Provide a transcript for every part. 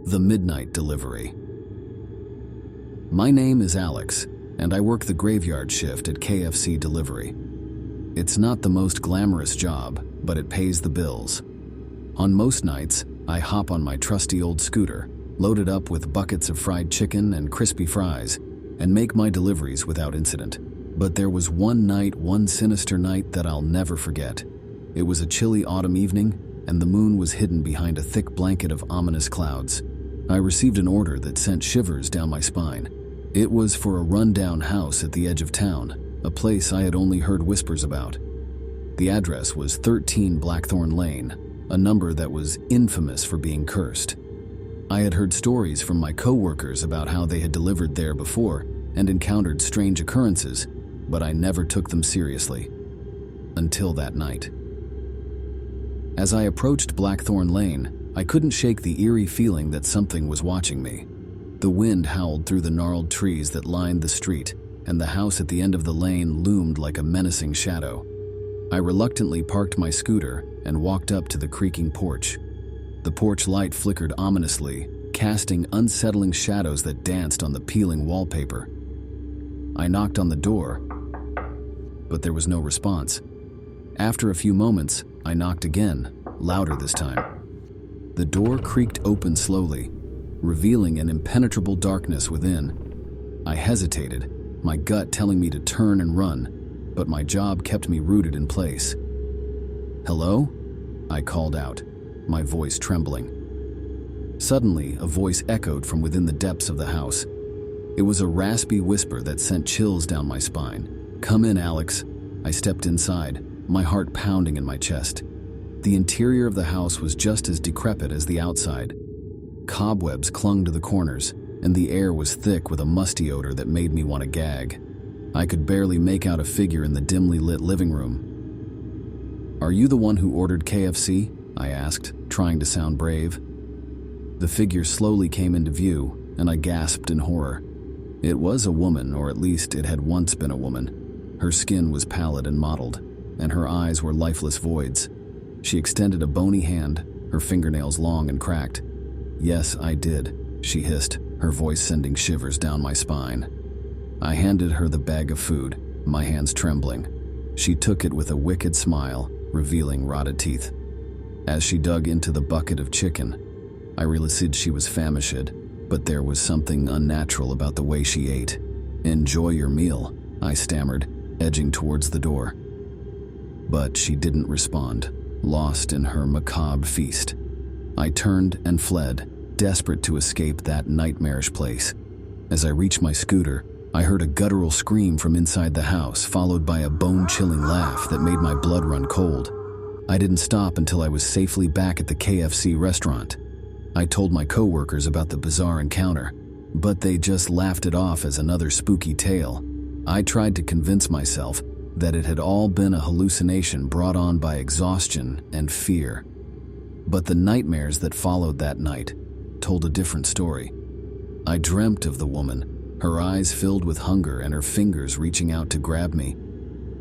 The Midnight Delivery. My name is Alex, and I work the graveyard shift at KFC Delivery. It's not the most glamorous job, but it pays the bills. On most nights, I hop on my trusty old scooter, loaded up with buckets of fried chicken and crispy fries, and make my deliveries without incident. But there was one sinister night that I'll never forget. It was a chilly autumn evening, and the moon was hidden behind a thick blanket of ominous clouds. I received an order that sent shivers down my spine. It was for a rundown house at the edge of town, a place I had only heard whispers about. The address was 13 Blackthorn Lane, a number that was infamous for being cursed. I had heard stories from my coworkers about how they had delivered there before and encountered strange occurrences, but I never took them seriously. Until that night. As I approached Blackthorn Lane, I couldn't shake the eerie feeling that something was watching me. The wind howled through the gnarled trees that lined the street, and the house at the end of the lane loomed like a menacing shadow. I reluctantly parked my scooter and walked up to the creaking porch. The porch light flickered ominously, casting unsettling shadows that danced on the peeling wallpaper. I knocked on the door, but there was no response. After a few moments, I knocked again, louder this time. The door creaked open slowly, revealing an impenetrable darkness within. I hesitated, my gut telling me to turn and run, but my job kept me rooted in place. "Hello?" I called out, my voice trembling. Suddenly, a voice echoed from within the depths of the house. It was a raspy whisper that sent chills down my spine. "Come in, Alex." I stepped inside, my heart pounding in my chest. The interior of the house was just as decrepit as the outside. Cobwebs clung to the corners, and the air was thick with a musty odor that made me want to gag. I could barely make out a figure in the dimly lit living room. "Are you the one who ordered KFC?" I asked, trying to sound brave. The figure slowly came into view, and I gasped in horror. It was a woman, or at least it had once been a woman. Her skin was pallid and mottled, and her eyes were lifeless voids. She extended a bony hand, her fingernails long and cracked. "Yes, I did," she hissed, her voice sending shivers down my spine. I handed her the bag of food, my hands trembling. She took it with a wicked smile, revealing rotted teeth. As she dug into the bucket of chicken, I realized she was famished, but there was something unnatural about the way she ate. "Enjoy your meal," I stammered, edging towards the door. But she didn't respond, lost in her macabre feast. I turned and fled, desperate to escape that nightmarish place. As I reached my scooter, I heard a guttural scream from inside the house, followed by a bone-chilling laugh that made my blood run cold. I didn't stop until I was safely back at the KFC restaurant. I told my coworkers about the bizarre encounter, but they just laughed it off as another spooky tale. I tried to convince myself that it had all been a hallucination brought on by exhaustion and fear. But the nightmares that followed that night told a different story. I dreamt of the woman, her eyes filled with hunger and her fingers reaching out to grab me.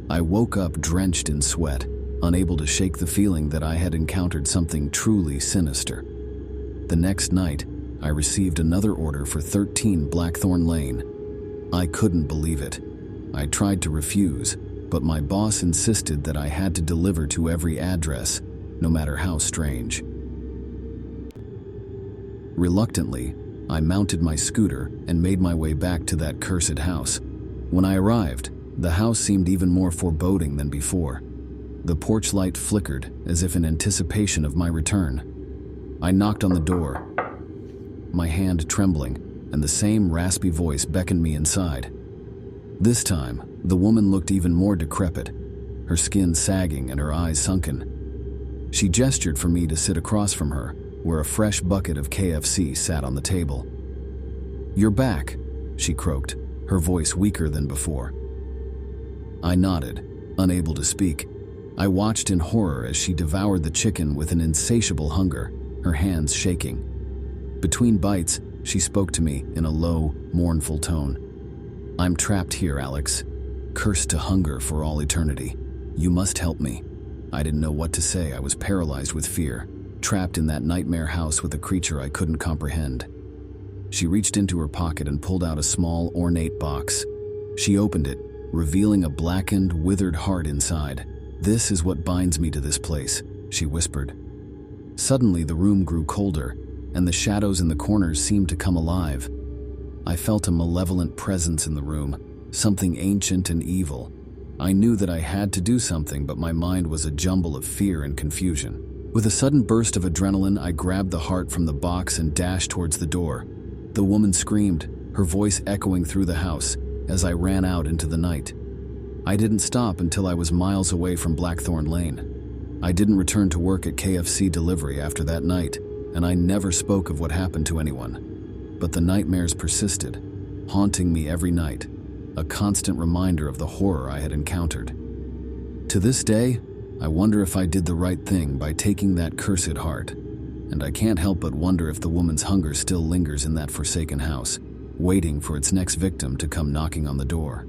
I woke up drenched in sweat, unable to shake the feeling that I had encountered something truly sinister. The next night, I received another order for 13 Blackthorn Lane. I couldn't believe it. I tried to refuse, but my boss insisted that I had to deliver to every address, no matter how strange. Reluctantly, I mounted my scooter and made my way back to that cursed house. When I arrived, the house seemed even more foreboding than before. The porch light flickered as if in anticipation of my return. I knocked on the door, my hand trembling, and the same raspy voice beckoned me inside. This time, the woman looked even more decrepit, her skin sagging and her eyes sunken. She gestured for me to sit across from her, where a fresh bucket of KFC sat on the table. "You're back," she croaked, her voice weaker than before. I nodded, unable to speak. I watched in horror as she devoured the chicken with an insatiable hunger, her hands shaking. Between bites, she spoke to me in a low, mournful tone. "I'm trapped here, Alex, cursed to hunger for all eternity. You must help me." I didn't know what to say. I was paralyzed with fear. trapped in that nightmare house with a creature I couldn't comprehend. She reached into her pocket and pulled out a small, ornate box. She opened it, revealing a blackened, withered heart inside. "This is what binds me to this place," she whispered. Suddenly, the room grew colder, and the shadows in the corners seemed to come alive. I felt a malevolent presence in the room, something ancient and evil. I knew that I had to do something, but my mind was a jumble of fear and confusion. With a sudden burst of adrenaline, I grabbed the heart from the box and dashed towards the door. The woman screamed, her voice echoing through the house, as I ran out into the night. I didn't stop until I was miles away from Blackthorn Lane. I didn't return to work at KFC delivery after that night, and I never spoke of what happened to anyone. But the nightmares persisted, haunting me every night, a constant reminder of the horror I had encountered. To this day, I wonder if I did the right thing by taking that cursed heart, and I can't help but wonder if the woman's hunger still lingers in that forsaken house, waiting for its next victim to come knocking on the door.